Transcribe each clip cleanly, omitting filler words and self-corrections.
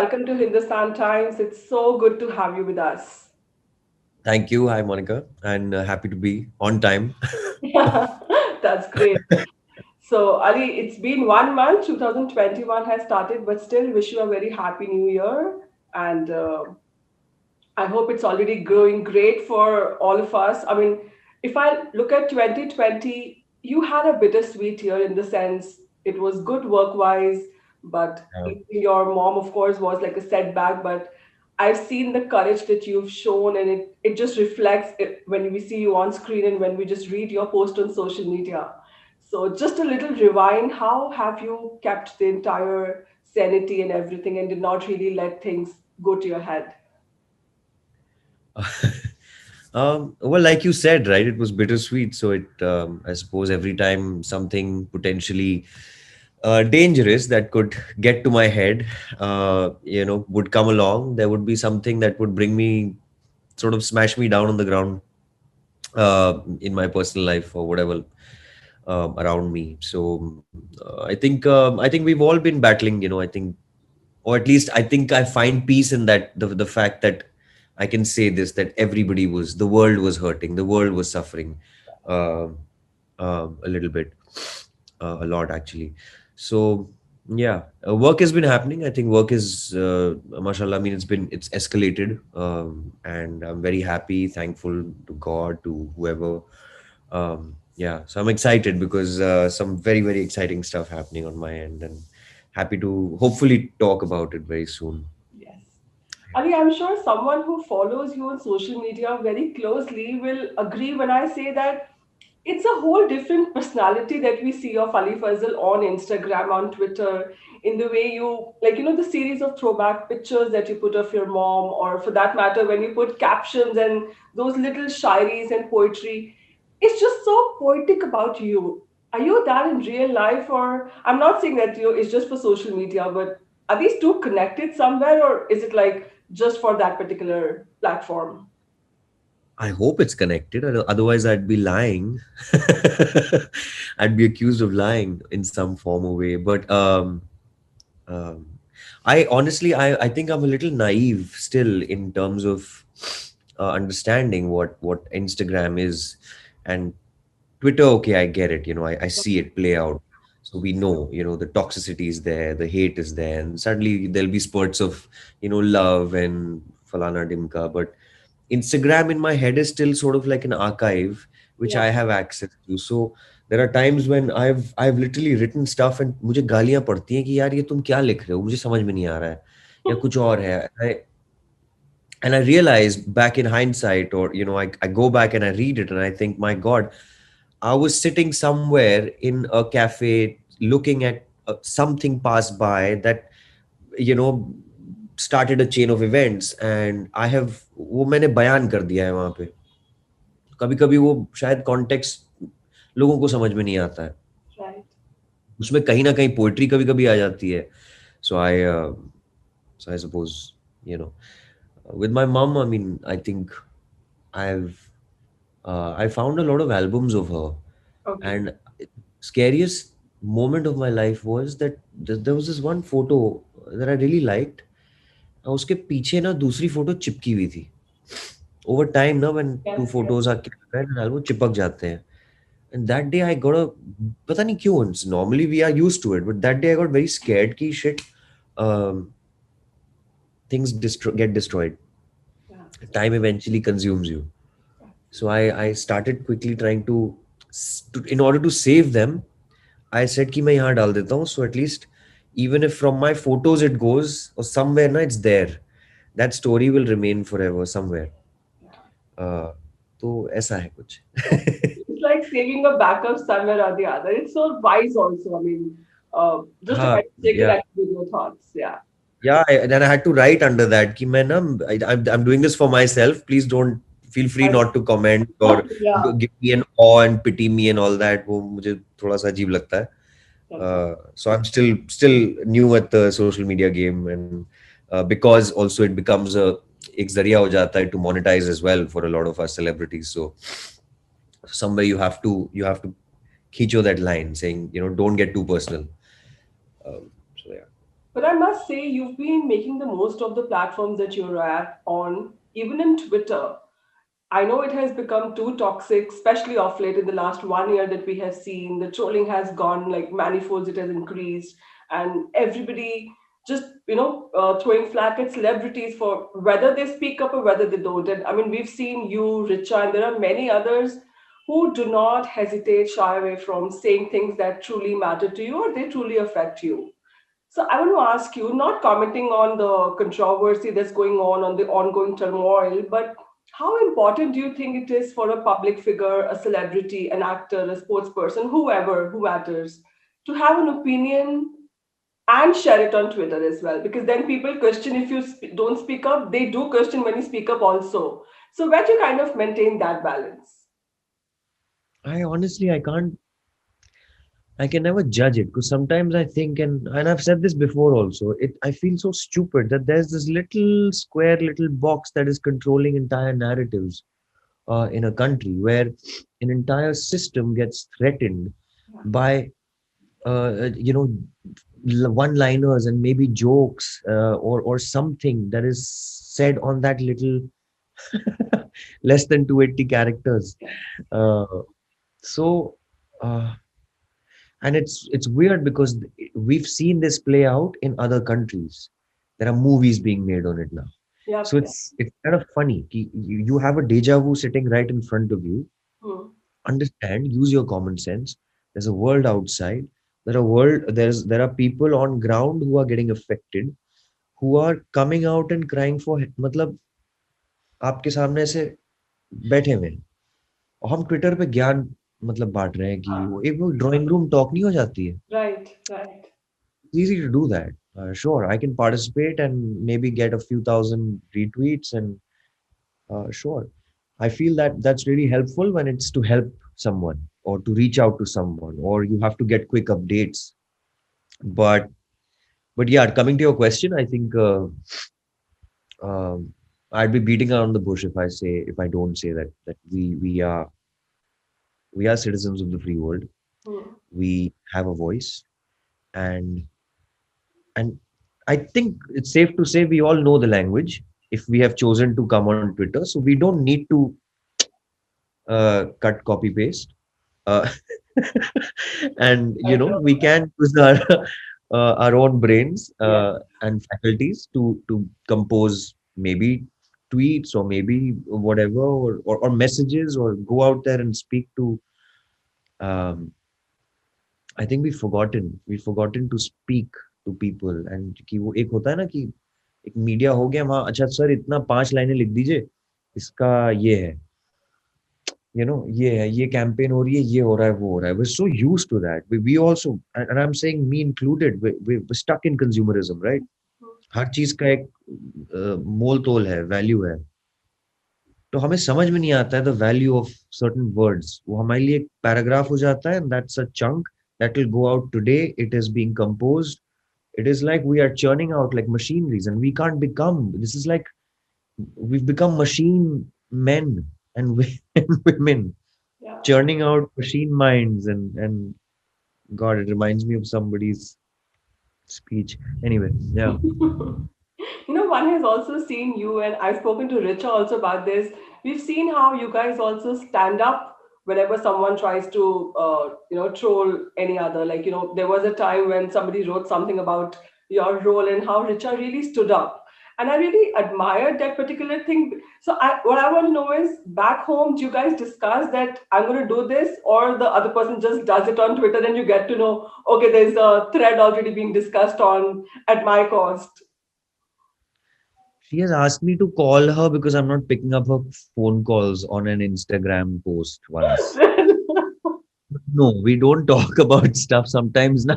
welcome to Hindustan Times. It's so good to have you with us. Thank you. Hi, Monica, and happy to be on time. That's great. So, Ali, it's been 1 month, 2021 has started, but still wish you a very happy new year. And I hope it's already growing great for all of us. I mean, if I look at 2020, you had a bittersweet year in the sense it was good work wise, but Yeah. losing your mom, of course, was like a setback. But I've seen the courage that you've shown, and it just reflects it when we see you on screen and when we just read your post on social media. So, just a little rewind, how have you kept the entire sanity and everything and did not really let things go to your head? Well, like you said, right, it was bittersweet. So I suppose every time something potentially dangerous that could get to my head, would come along, there would be something that would bring me, sort of smash me down on the ground in my personal life or whatever around me. So I think we've all been battling. I think, or at least I think I find peace in that the fact that I can say this, that the world was hurting, the world was suffering uh, a little bit, a lot actually. So yeah, work has been happening. I think work is, mashallah. I mean, it's escalated, and I'm very happy, thankful to God, to whoever. Yeah, so I'm excited because some very very exciting stuff happening on my end, and happy to hopefully talk about it very soon. Yes. Ali, I'm sure someone who follows you on social media very closely will agree when I say that it's a whole different personality that we see of Ali Fazal on Instagram, on Twitter, in the way you, like, the series of throwback pictures that you put of your mom, or for that matter, when you put captions and those little shairis and poetry. It's just so poetic about you. Are you that in real life? Or I'm not saying that it's just for social media, but are these two connected somewhere, or is it like just for that particular platform? I hope it's connected, otherwise I'd be lying. I'd be accused of lying in some form or way. But um, I honestly, I think I'm a little naive still in terms of understanding what Instagram is and Twitter. Okay, I get it. I see it play out. So we know, the toxicity is there, the hate is there, and suddenly there'll be spurts of, love and falana dimka. But Instagram in my head is still sort of like an archive which Yeah. I have access to. So there are times when I've literally written stuff and मुझे गालियां पड़ती हैं कि यार ये तुम क्या लिख रहे हो, मुझे समझ में नहीं आ रहा है या कुछ और है. And I realize back in hindsight, or I go back and I read it and I think, my God, I was sitting somewhere in a cafe looking at something pass by that, you know started a chain of events, and I have वो मैंने बयान कर दिया है वहां पे. कभी कभी वो शायद कॉन्टेक्स्ट लोगों को समझ में नहीं आता है, Right. उसमें कहीं ना कहीं पोएट्री कभी कभी आ जाती है. So I so I suppose, you know with my mom, I mean, I think I've I found a lot of albums of her. Okay. And scariest moment of my life was that there was this one photo that I really liked. और उसके पीछे ना दूसरी photo चिपकी हुई थी. Over time ना, when to Yes, yes. Photos are वो चिपक जाते हैं. And that day I got a, पता नहीं क्यों, normally we are used to it, but that day I got very scared कि shit, things get destroyed. Yeah. Time eventually consumes you. So I started quickly trying in order to save them. I said कि मैं यहाँ डाल देता हूँ, so at least even if from my photos it goes or somewhere na, it's there, that story will remain forever somewhere. Yeah. uh, तो ऐसा है कुछ. It's like saving a backup somewhere or the other. It's so wise also. I mean, just to हाँ, kind of stay yeah. connected with your thoughts. Yeah. Yeah, then I had to write under that कि मैं ना, I'm doing this for myself. Please don't feel free Right. not to comment or Yeah. give me an awe and pity me and all that. वो मुझे थोड़ा सा अजीब लगता है. That's right. So I'm still new at the social media game, and because also it becomes एक जरिया हो जाता है to monetize as well for a lot of our celebrities. So somewhere you have to खींचो that line saying, don't get too personal. So yeah. But I must say, you've been making the most of the platforms that you're at on, even in Twitter. I know it has become too toxic, especially off late in the last 1 year that we have seen. The trolling has gone like manifolds, it has increased, and everybody just, throwing flack at celebrities for whether they speak up or whether they don't. And I mean, we've seen you, Richa, and there are many others who do not hesitate, shy away from saying things that truly matter to you or they truly affect you. So I want to ask you, not commenting on the controversy that's going on the ongoing turmoil, but how important do you think it is for a public figure, a celebrity, an actor, a sports person, whoever, who matters, to have an opinion and share it on Twitter as well? Because then people question if you don't speak up, they do question when you speak up also. So where do you kind of maintain that balance? I honestly, I can never judge it because sometimes I think, and I've said this before also, I feel so stupid that there's this little square little box that is controlling entire narratives in a country where an entire system gets threatened by one-liners and maybe jokes or something that is said on that little less than 280 characters. Uh, so. Uh, and it's weird because we've seen this play out in other countries. There are movies being made on it now, so Yep. it's kind of funny. You have a deja vu sitting right in front of you. Hmm. Understand, use your common sense. There's a world outside. There are people on ground who are getting affected, who are coming out and crying for मतलब आपके सामने से बैठे हुए हैं और हम Twitter पे ज्ञान मतलब बांट रहे हैं कि वो एक वो ड्राइंग रूम टॉक नहीं हो जाती है. Right, right. It's easy to do that. Sure, I can participate and maybe get a few thousand retweets, and sure, I feel that that's really helpful when it's to help someone or to reach out to someone or you have to get quick updates. But yeah, coming to your question, I think um, I'd be beating around the bush if I don't say that we are citizens of the free world. Hmm. We have a voice, and And I think it's safe to say we all know the language if we have chosen to come on Twitter. So we don't need to cut copy paste. Uh, and I know. we can use our own brains Yeah. and faculties to compose maybe tweets or maybe whatever or messages or go out there and speak to um, I think we've forgotten to speak to people and कि वो एक होता है ना कि एक media हो गया वहाँ अच्छा सर इतना 5 लाइनें लिख दीजिए इसका ये है ये है ये कैंपेन हो रही है ये हो रहा है वो हो रहा है we're so used to that we also and I'm saying me included we're stuck in consumerism right हर चीज का एक मोल तोल है वैल्यू है तो हमें समझ में नहीं आता है the value of certain words वो हमारे लिए एक पैराग्राफ हो जाता है and that's a chunk that will go out today. It is being composed. It is like we are churning out like machineries, and we can't become. This is like we've become machine men and and women, Yeah. churning out machine minds. And God, it reminds me of somebody's speech. Anyway, yeah. One has also seen you, and I've spoken to Richa also about this. We've seen how you guys also stand up whenever someone tries to, troll any other. Like, there was a time when somebody wrote something about your role and how Richa really stood up. And I really admired that particular thing. So, what I want to know is back home, do you guys discuss that I'm going to do this, or the other person just does it on Twitter and you get to know, okay, there's a thread already being discussed on at my cost? She has asked me to call her because I'm not picking up her phone calls on an Instagram post once. No, we don't talk about stuff sometimes ना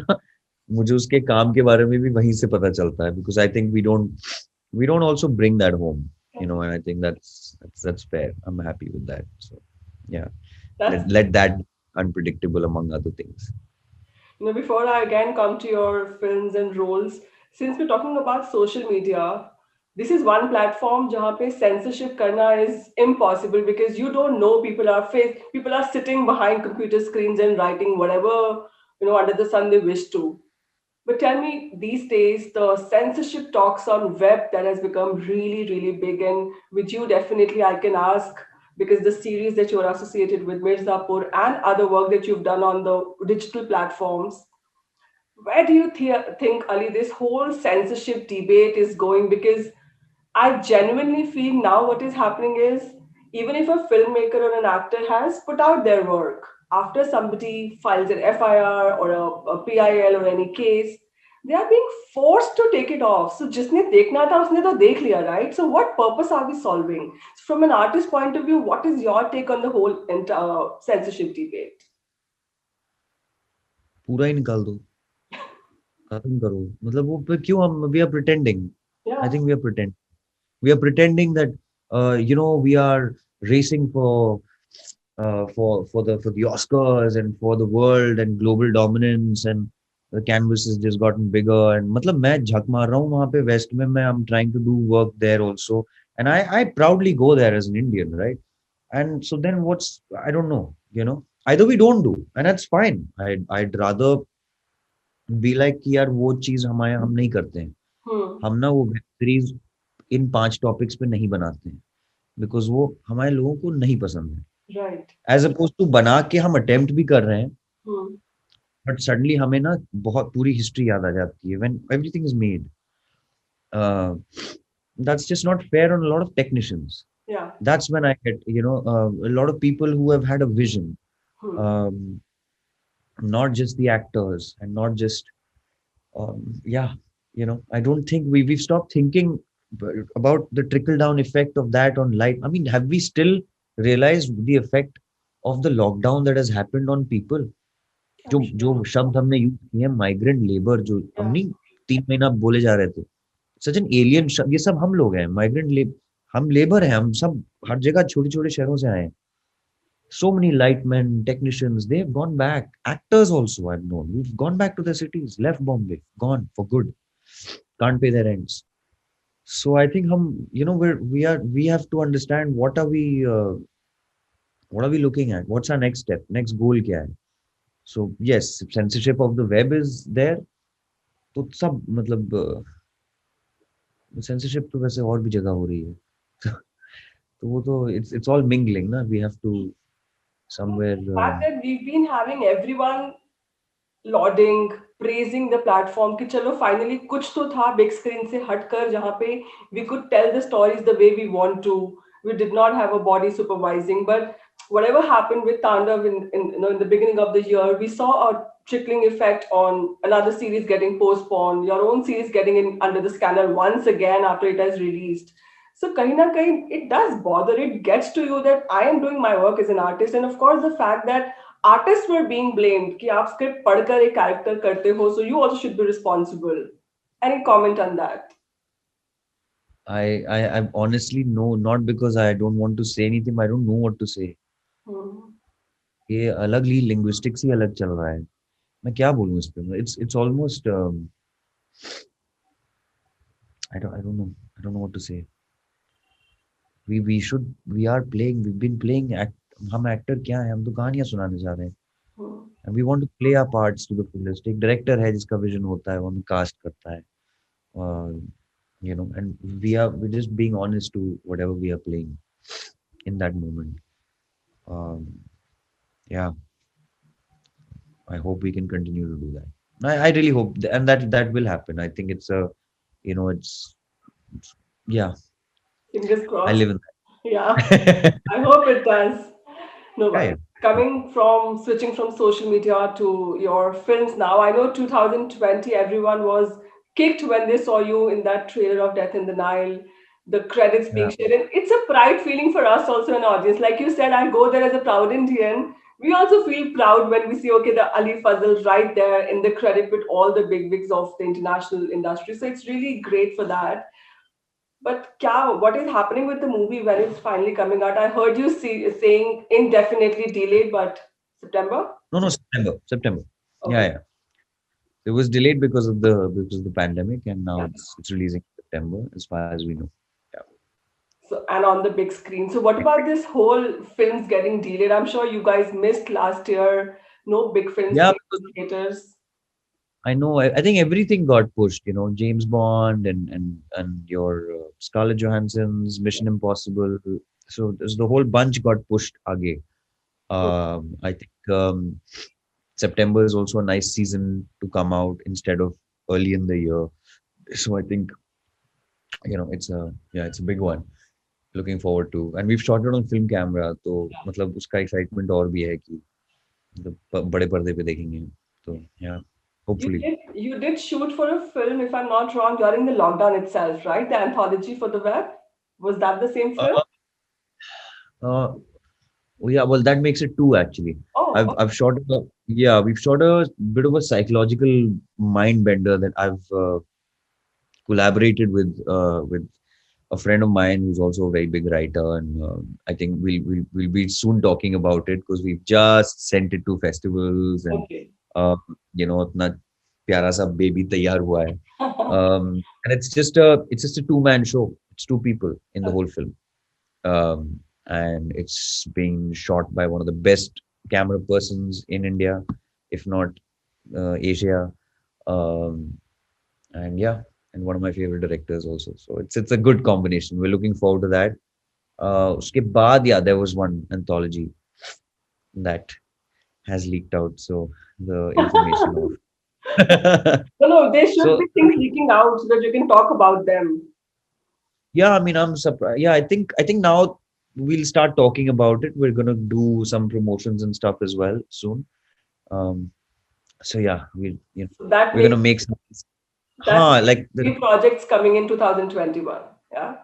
मुझे उसके काम के बारे में भी वहीं से पता चलता है because I think we don't also bring that home, and I think that's fair. I'm happy with that. So yeah, That's let that unpredictable among other things. before I again come to your films and roles, since we're talking about social media, this is one platform जहाँ पे censorship करना is impossible because you don't know people are sitting behind computer screens and writing whatever under the sun they wish to. But tell me, these days, the censorship talks on web that has become really, really big, and with you, definitely, I can ask because the series that you're associated with Mirzapur and other work that you've done on the digital platforms, where do you think, Ali, this whole censorship debate is going? Because I genuinely feel now what is happening is even if a filmmaker or an actor has put out their work, after somebody files an FIR or a PIL or any case, they are being forced to take it off. So जिसने देखना था उसने तो देख लिया, right? So what purpose are we solving? From an artist point of view, what is your take on the whole censorship debate? पूरा ही निकाल दो, खत्म करो, मतलब वो पे क्यों हम we are pretending, I Yeah. Think we are pretending that we are racing for the Oscars and for the world and global dominance, and the canvas has just gotten bigger, and मतलब मैं झक मार रहा हूँ वहाँ पे waste में, मैं I'm trying to do work there also, and I proudly go there as an Indian, right? And so then what's, I don't know, either we don't do, and that's fine. I'd rather be like कि यार वो चीज हमारे हम नहीं करते हैं, Hmm. हम ना वो वेब सीरीज इन 5 टॉपिक्स पे नहीं बनाते हैं, बिकॉज वो हमारे लोगों को नहीं पसंद Right. है, एज अपोज टू बना के हम अटेम्प्ट भी कर रहे हैं, Hmm. बट सडनली हमें ना बहुत पूरी हिस्ट्री याद आ जाती है when everything is made. That's just not fair on a lot of technicians. Yeah. That's when I get, a lot of people who have had a vision, Hmm. um, not just the actors and not just, yeah, I don't think we've stopped thinking about the trickle down effect of that on life. I mean, have we still realized the effect of the lockdown that has happened on people? जो I'm जो sure. शब्द हमने use किए, migrant labour, जो हम Yeah. नहीं 3 महीना बोले जा रहे थे, सच एन एलियन शब्द, ये सब हम लोग हैं, माइग्रेंट हम लेबर हैं, हम सब हर जगह छोटे छोटे शहरों से आए हैं. So many lightmen, technicians, they've gone back. Actors also, I've known, we've gone back to their cities, left Bombay, gone for good, can't pay their rents. So I think we have to understand what are we looking at? What's our next step? Next goal kya hai? So yes, censorship of the web is there. तो सब मतलब censorship तो वैसे और भी जगह हो रही है. तो वो तो it's all mingling ना. We have to somewhere. The fact that we've been having everyone lauding, praising the platform कि चलो finally कुछ तो था big screen से हटकर जहाँ पे we could tell the stories the way we want to. We did not have a body supervising, but whatever happened with Tandav in the beginning of the year, we saw a trickling effect on another series getting postponed, your own series getting in under the scanner once again after it has released. So kahin na kahin, it does bother. It gets to you that I am doing my work as an artist, and of course the fact that artists were being blamed कि आप script पढ़कर एक character करते हो, so you also should be responsible. Any comment on that? I honestly no, not because I don't want to say anything. I don't know what to say. Hmm. ये अलग ही linguistics ही अलग चल रहा है. मैं क्या बोलूँ इस पे? It's almost I don't know. I don't know what to say. We are playing. We've been playing act. हम एक्टर क्या हैं? हम तो कहानियां सुनाने जा रहे हैं. Hmm. And we want to play our parts to the fullest. एक डायरेक्टर है जिसका विजन होता है, वो हमें कास्ट करता है. Uh, and we're just being honest to whatever we are playing in that moment. Um, yeah, I hope we can continue to do that. I really hope, and that will happen. I think it's a, it's yeah. Fingers I crossed. live in Yeah, that. I hope it does. No, Yeah, but yeah. coming from switching from social media to your films now, I know 2020, everyone was kicked when they saw you in that trailer of Death in the Nile, the credits being Yeah. shared. And it's a pride feeling for us also an audience. Like you said, I go there as a proud Indian. We also feel proud when we see, okay, the Ali Fazal right there in the credit with all the big wigs of the international industry. So it's really great for that. But kya, what is happening with the movie when it's finally coming out? I heard you saying indefinitely delayed, but September? No, no, September, September. Yeah, Okay. yeah. It was delayed because of the pandemic, and now Yeah. it's releasing in September, as far as we know. Yeah. So and on the big screen. So what about this whole films getting delayed? I'm sure you guys missed last year. No big films Yeah, came to theaters. I know. I think everything got pushed. James Bond and your Scarlett Johansson's Mission Impossible. So there's the whole bunch got pushed again. I think September is also a nice season to come out instead of early in the year. So I think it's a big one. Looking forward to, and we've shot it on film camera. तो मतलब उसका excitement और भी है कि मतलब बड़े पर्दे पे देखेंगे. तो yeah, hopefully. You did shoot for a film, if I'm not wrong, during the lockdown itself, right? The anthology for the web. Was that the same film? Uh, uh, oh yeah, well that makes it two actually. I've Oh, I've shot we've shot a bit of a psychological mind bender that I've collaborated with a friend of mine who's also a very big writer, and I think we'll be soon talking about it because we've just sent it to festivals, and okay. uh, अपना प्यारा सा baby तैयार हुआ है. And it's just a two-man show. It's two people in the whole film, and it's been shot by one of the best camera persons in India, if not Asia. Um, and yeah, and one of my favorite directors also. So it's a good combination. We're looking forward to that. Uske baad, yeah, there was one anthology that has leaked out. So the information of No, no, there should so be things leaking out so that you can talk about them. yeah, I mean, I'm surprised. Yeah, I think now we'll start talking about it. We're gonna do some promotions and stuff as well soon. Um, so yeah, So that we're gonna makes make some. that Huh, makes like the three projects coming in 2021. Yeah.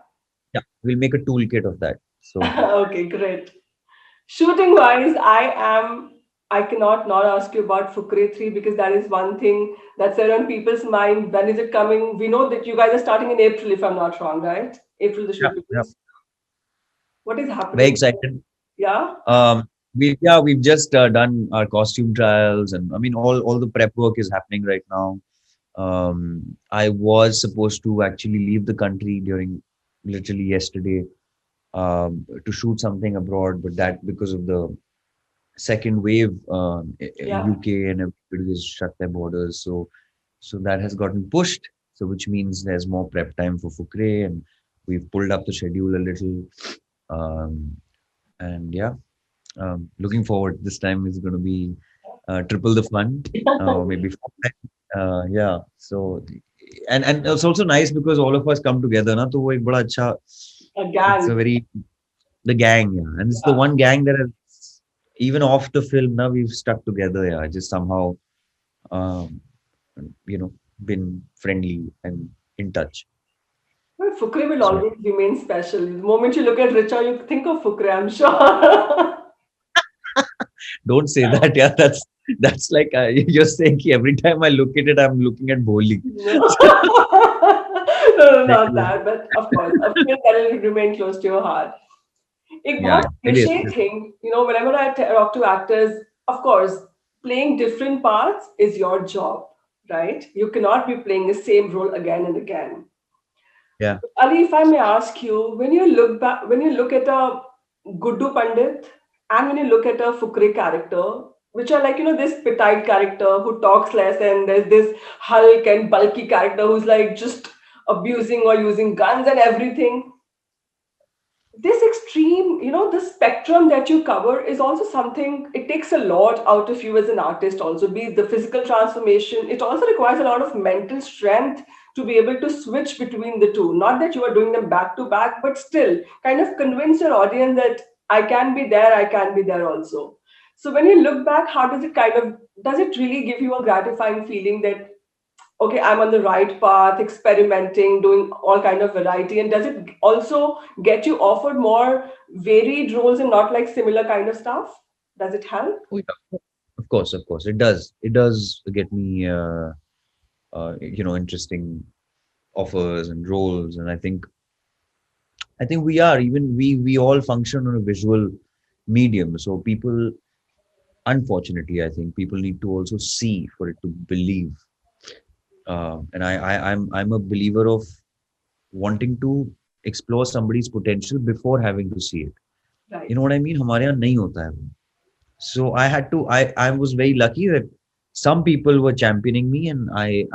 yeah, we'll make a toolkit of that. So Okay, great. Shooting wise, I cannot not ask you about Fukre 3 because that is one thing that's there on people's mind. When is it coming? We know that you guys are starting in April, if I'm not wrong, right? April the yeah, shoot yeah, begins. What is very happening? excited. Yeah. We've just done our costume trials, and I mean all the prep work is happening right now. I was supposed to actually leave the country during literally yesterday to shoot something abroad, but that because of the second wave, Yeah. UK and everybody has shut their borders, so that has gotten pushed. So which means there's more prep time for Fukre, and we've pulled up the schedule a little. Um, and yeah, looking forward. This time is going to be triple the fun, or maybe four times. Yeah. So and it's also nice because all of us come together. Na, तो वो एक बड़ा अच्छा. A It's gang. a very the gang, yeah, and it's the Yeah. one gang that has even off the film. Now we've stuck together. Yeah, just somehow, um, you know, been friendly and in touch. Well, Fukre will So always remain special. The moment you look at Richa, you think of Fukre, I'm sure. don't say that. Yeah, that's like you're saying कि every time I look at it, I'm looking at Boli. No. No, no, Like, not that. But of course, a film that will remain close to your heart. एक yeah, बहुत it is. cliche thing, whenever I talk to actors, of course, playing different parts is your job, right? You cannot be playing the same role again and again. Yeah. Ali, if I may ask you, when you look back, when you look at a Guddu Pandit and when you look at a Fukre character, which are like, this petite character who talks less, and there's this Hulk and bulky character who's like just abusing or using guns and everything. This extreme, the spectrum that you cover is also something, it takes a lot out of you as an artist, also, be it the physical transformation. It also requires a lot of mental strength to be able to switch between the two. Not that you are doing them back to back, but still kind of convince your audience that I can be there, I can be there also. So when you look back, how does it really give you a gratifying feeling that okay, I'm on the right path, experimenting, doing all kind of variety? And does it also get you offered more varied roles and not like similar kind of stuff? Does it help? Oh, yeah. Of course, it does. It does get me, interesting offers and roles, and I think we all function on a visual medium. So people, unfortunately, I think people need to also see for it to believe. And I'm a believer of wanting to explore somebody's potential before having to see it. You Right. know what I mean? हमारे यहाँ नहीं होता है वो. So I was very lucky that some people were championing me, and I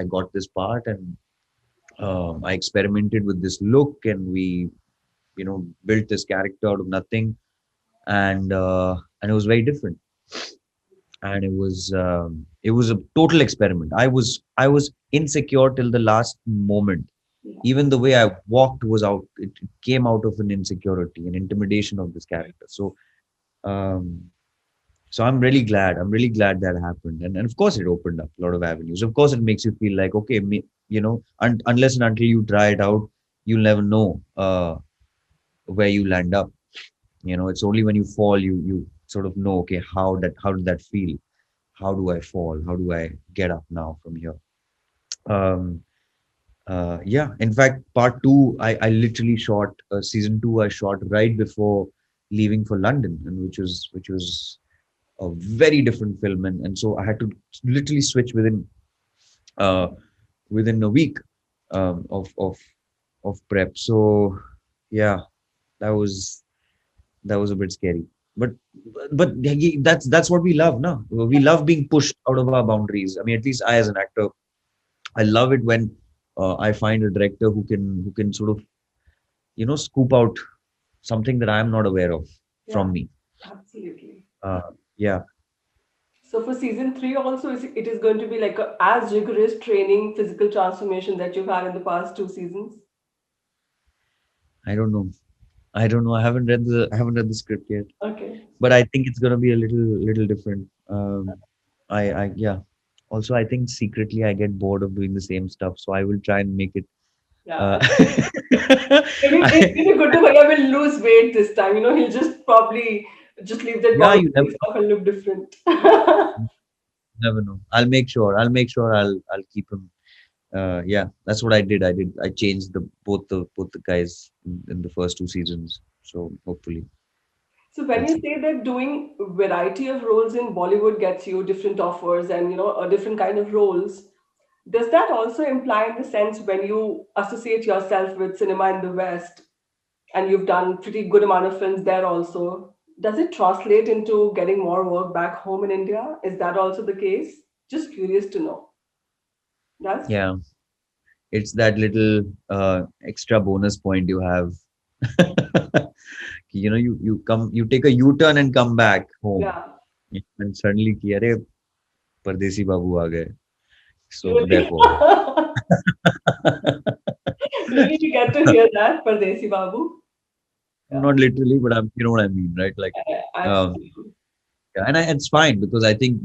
got this part, and I experimented with this look, and we built this character out of nothing, and it was very different, and it was a total experiment. I was insecure till the last moment. Yeah. Even the way I walked was out. It came out of an insecurity, an intimidation of this character. Um, so I'm really glad that happened, and of course it opened up a lot of avenues. Of course, it makes you feel like, okay, unless and until you try it out, you'll never know where you land up. It's only when you fall you sort of know, okay, how did that feel? How do I fall? How do I get up now from here? Um, yeah. In fact, part two, I literally shot season two. I shot right before leaving for London, and which was a very different film, and so I had to literally switch uh, within a week of prep. So yeah, that was that was a bit scary, but that's what we love. No, we love being pushed out of our boundaries. I mean, at least I, as an actor, I love it when I find a director who can sort of scoop out something that I am not aware of Yeah, from me. absolutely. Yeah. So for season three also, it is going to be like a as rigorous training, physical transformation that you've had in the past two seasons. I don't know. I don't know. I haven't read the script yet, Okay. but I think it's gonna be a little different. I yeah. Also, I think secretly I get bored of doing the same stuff, so I will try and make it. Uh, Yeah. Maybe Guddu Bhaiya will lose weight this time. He'll just probably just leave that yeah, body you never off and look different. never know. I'll keep him. Yeah, that's what I did. I changed both the guys in the first two seasons. So hopefully, So when let's you see. say that doing variety of roles in Bollywood gets you different offers and a different kind of roles, does that also imply in the sense when you associate yourself with cinema in the West and you've done pretty good amount of films there also, does it translate into getting more work back home in India? Is that also the case? Just curious to know. Does? Yeah, it's that little extra bonus point you have. You take a U-turn and come back home, Yeah. and suddenly कि अरे परदेसी बाबू आ गए. So Really? therefore, Really, you get to hear that, Pardesi Babu? Yeah, not literally, but you know what I mean, right? Like, um, absolutely. yeah, and it's fine because I think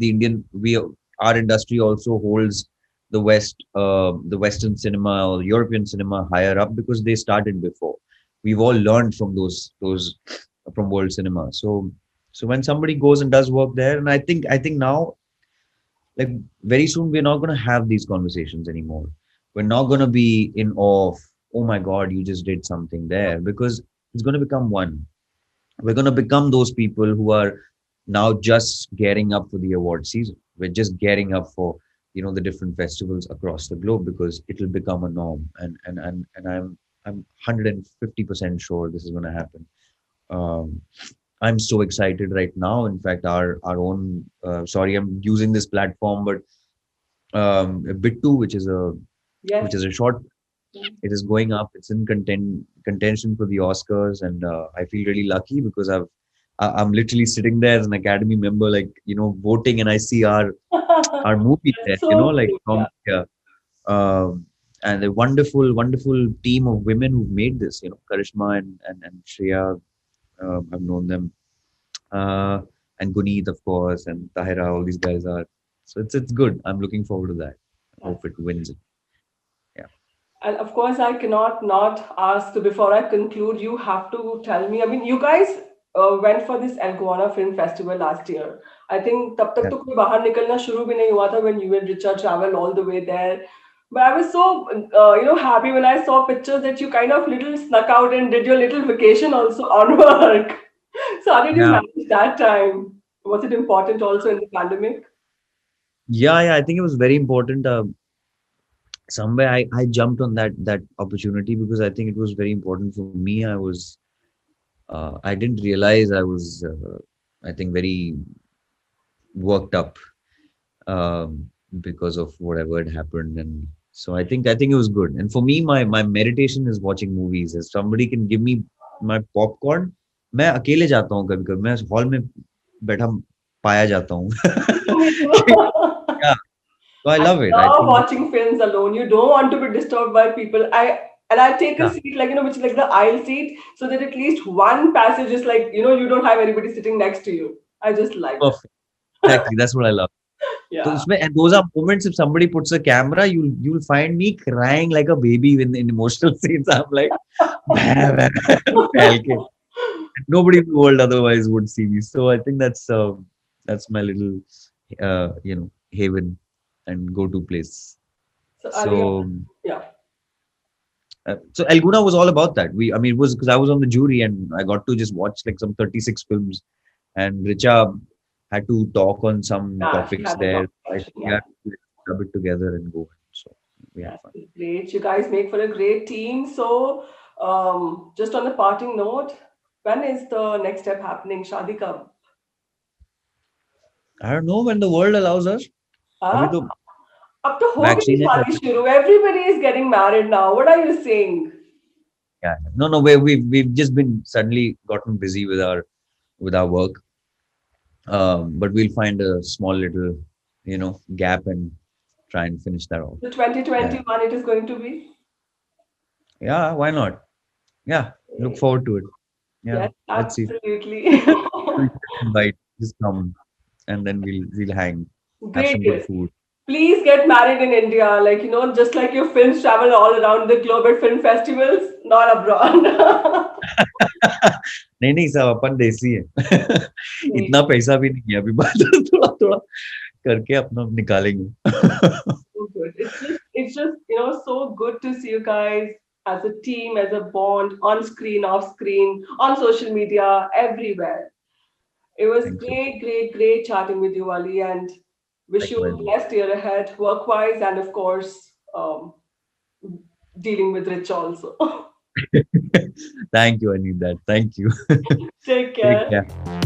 our industry also holds the Western cinema or European cinema higher up because they started before. We've all learned from those from world cinema. So when somebody goes and does work there, and I think now, like, very soon we're not going to have these conversations anymore. We're not going to be in awe of, oh my God, you just did something there, because it's going to become one. We're going to become those people who are now just gearing up for the award season. We're just gearing up for the different festivals across the globe, because it'll become a norm, and I'm 150% sure this is going to happen. um, I'm so excited right now. In fact, our own sorry, I'm using this platform, but Bittu, which Yes. is a short, it is going up. It's in contention for the Oscars, and I feel really lucky because I'm literally sitting there as an Academy member, like voting, and I see our movie there, That's so like cute. from Yeah. here. And a wonderful team of women who've made this. Karishma and Shreya. I've known them, uh, and Guneet, of course, and Tahira. All these guys are. So it's good. I'm looking forward to that. I hope That's it wins it. Yeah. And of course, I cannot not ask before I conclude. You have to tell me. I mean, you guys went for this Algoana Film Festival last year. I think तब तक Yeah. तो कोई बाहर निकलना शुरू भी नहीं हुआ था when you and Richa traveled all the way there. But I was so happy when I saw pictures that you kind of little snuck out and did your little vacation also on work. So how did you Yeah. manage that time? Was it important also in the pandemic? Yeah. I think it was very important. Somewhere I jumped on that opportunity because I think it was very important for me. I didn't realize I was I think very worked up, because of whatever had happened. And so I think it was good. And for me, my meditation is watching movies. If somebody can give me my popcorn, मैं अकेले जाता हूँ कभी कभी, मैं hall में बैठा पाया जाता हूँ. Me too. Yeah, so I I love it. I love think watching films alone. You don't want to be disturbed by people. I take a yeah, seat like which is like the aisle seat, so that at least one passage is like you don't have anybody sitting next to you. I just like that. perfect. Exactly, that's what I love. So Yeah. उसमें, and those are moments, if somebody puts a camera, you'll find me crying like a baby in emotional scenes. I'm like, "Bhai, bhai," फैल के. Nobody in the world otherwise would see me. So I think that's my little haven and go-to place. So Ali, So yeah. so Alguna was all about that. It was because I was on the jury and I got to just watch like some 36 films, and Richa had to talk on some Yeah, she topics had the there. top We yeah. had to rub it together and go. So we had That's fun. great. You guys make for a great team. So, just on the parting note, when is the next step happening? Shadi Kab? I don't know when the world allows us. अभी Huh? तो Up to ho gayi vaccine है घर शादी पे. shuru. Everybody is getting married now. What are you saying? Yeah. No, we've just been suddenly gotten busy with our work. But we'll find a small little, gap and try and finish that off. The Yeah. 2021 it is going to be? Yeah, why not? Yeah, look forward to it. Yeah, Yes, let's see. absolutely. Invite, just come, and then we'll hang, have Great. some good food. Please get married in India. Just like your films travel all around the globe at film festivals, not abroad. नहीं नहीं, सब अपन देसी है. Great. इतना पैसा भी नहीं है अभी, बात थोड़ा थोड़ा करके अपना निकालेंगे. So good. It's just so good to see you guys as a team, as a bond, on screen, off screen, on social media, everywhere. It was Thank you. great, great, great chatting with you, Ali, and wish you a Likewise. blessed year ahead, work-wise, and of course, dealing with Rich also. Thank you. I need that. Thank you. Take Take care. care.